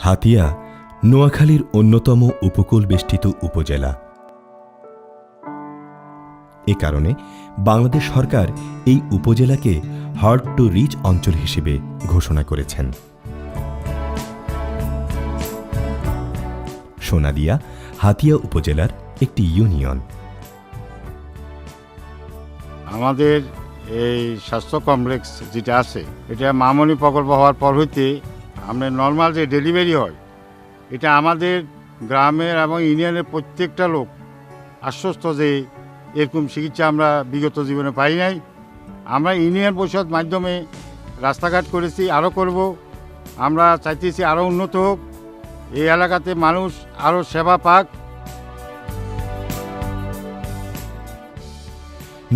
হাতিয়া নোয়াখালীর অন্যতম উপকূল বেষ্টিত উপজেলা। এ কারণে বাংলাদেশ সরকার এই উপজেলাকে হার্ড টু রিচ অঞ্চল হিসেবে ঘোষণা করেছেন। সোনাদিয়া হাতিয়া উপজেলার একটি ইউনিয়ন। আমাদের এই স্বাস্থ্য কমপ্লেক্স যেটা আছে, এটা মামনি প্রকল্প হওয়ার পর হইতে আমরা নর্মাল যে ডেলিভারি হয়, এটা আমাদের গ্রামের এবং ইউনিয়নের প্রত্যেকটা লোক আশ্বস্ত যে এরকম চিকিৎসা আমরা বিগত জীবনে পাই নাই। আমরা ইউনিয়ন পরিষদ মাধ্যমে রাস্তাঘাট করেছি, আরও করব। আমরা চাইতেছি আরও উন্নত হোক, এই এলাকাতে মানুষ আরও সেবা পাক।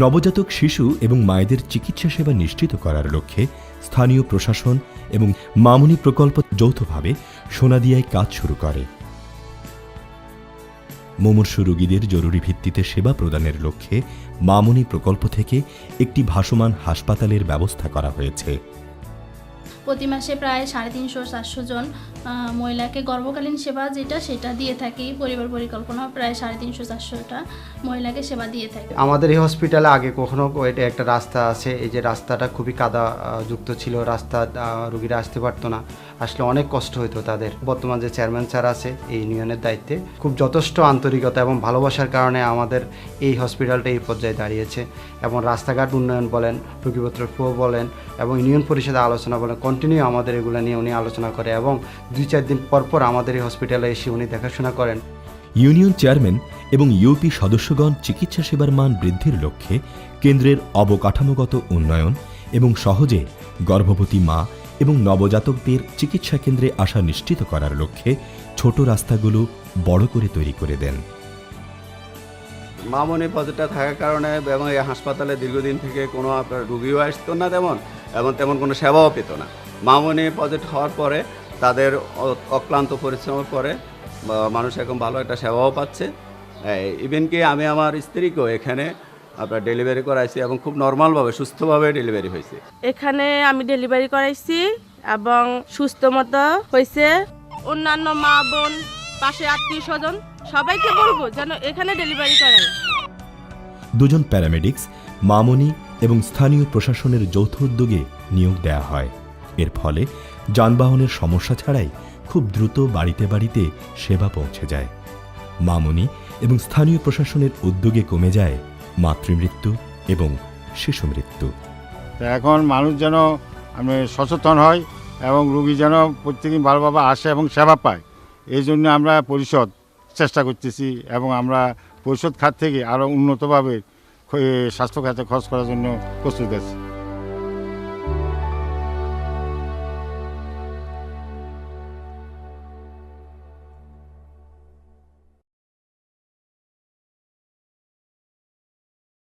নবজাতক শিশু এবং মায়েদের চিকিৎসা সেবা নিশ্চিত করার লক্ষ্যে স্থানীয় প্রশাসন এবং মামনি প্রকল্প যৌথভাবে সোনাদিয়ায় কাজ শুরু করে। মুমূর্ষু রোগীদের জরুরি ভিত্তিতে সেবা প্রদানের লক্ষ্যে মামনি প্রকল্প থেকে একটি ভাসমান হাসপাতালের ব্যবস্থা করা হয়েছে। প্রতি মাসে প্রায় 350-400 জন মহিলাকে গর্ভকালীন সেবা সেটা দিয়ে থাকি। পরিবার পরিকল্পনা প্রায় 350-400টা মহিলাকে সেবা দিয়ে থাকি। আমাদের এই হসপিটালে আগে কখনো এটা একটা রাস্তা আছে, এই যে রাস্তাটা খুবই কাদা যুক্ত ছিল, রাস্তা রোগীরা আসতে পারতো না, আসলে অনেক কষ্ট হতো তাদের। বর্তমান যে চেয়ারম্যান স্যার আছে এই ইউনিয়নের দায়িত্বে, খুব যথেষ্ট আন্তরিকতা এবং ভালোবাসার কারণে আমাদের এই হসপিটালটা এই পর্যায়ে দাঁড়িয়েছে। এবং রাস্তাঘাট উন্নয়ন বলেন, রোগীপত্র ফ্লো বলেন এবং ইউনিয়ন পরিষদে আলোচনা বলেন, কন্টিনিউ আমাদের এগুলো নিয়ে উনি আলোচনা করে এবং 2-4 দিন পর আমাদের এই হসপিটালে এসে উনি দেখাশোনা করেন। ইউনিয়ন চেয়ারম্যান এবং ইউপি সদস্যগণ চিকিৎসা সেবার মান বৃদ্ধির লক্ষ্যে কেন্দ্রের অবকাঠামোগত উন্নয়ন এবং সহজে গর্ভবতী মা এবং নবজাতকদের চিকিৎসা কেন্দ্রে আসা নিশ্চিত করার লক্ষ্যে ছোট রাস্তাগুলো বড় করে তৈরি করে দেন। মামনি প্রজেক্টটা থাকার কারণে এবং এই হাসপাতালে দীর্ঘদিন থেকে কোনো আপনার রুগীও আসতো না তেমন কোনো সেবাও পেত না। মামনি প্রজেক্ট হওয়ার পরে তাদের অক্লান্ত পরিশ্রমের পরে মানুষ এখন ভালো একটা সেবাও পাচ্ছে। ইভেন কি আমি আমার স্ত্রীকেও এখানে আপনার ডেলিভারি করাইছি এবং খুব নর্মালভাবে সুস্থভাবে ডেলিভারি হয়েছে। এখানে আমি ডেলিভারি করাইছি এবং সুস্থ মতো হয়েছে। অন্যান্য মা বোন, পাশে আত্মীয় স্বজন সবাইকে বলবো যেন এখানে ডেলিভারি করায়। 2 জন প্যারামেডিক্স মামনি এবং স্থানীয় প্রশাসনের যৌথ উদ্যোগে নিয়োগ দেওয়া হয়। এর ফলে যানবাহনের সমস্যা ছাড়াই খুব দ্রুত বাড়িতে বাড়িতে সেবা পৌঁছে যায়। মামনি এবং স্থানীয় প্রশাসনের উদ্যোগে কমে যায় মাতৃমৃত্যু এবং শিশু মৃত্যু। এখন মানুষ যেন সচেতন হয় এবং রোগী যেন প্রত্যেকদিন ভালোভাবে আসে এবং সেবা পায়, এই জন্য আমরা পরিষদ চেষ্টা করতেছি এবং আমরা পরিষদ খাত থেকে আরও উন্নতভাবে স্বাস্থ্য খাতে খরচ করার জন্য প্রস্তুত আছি।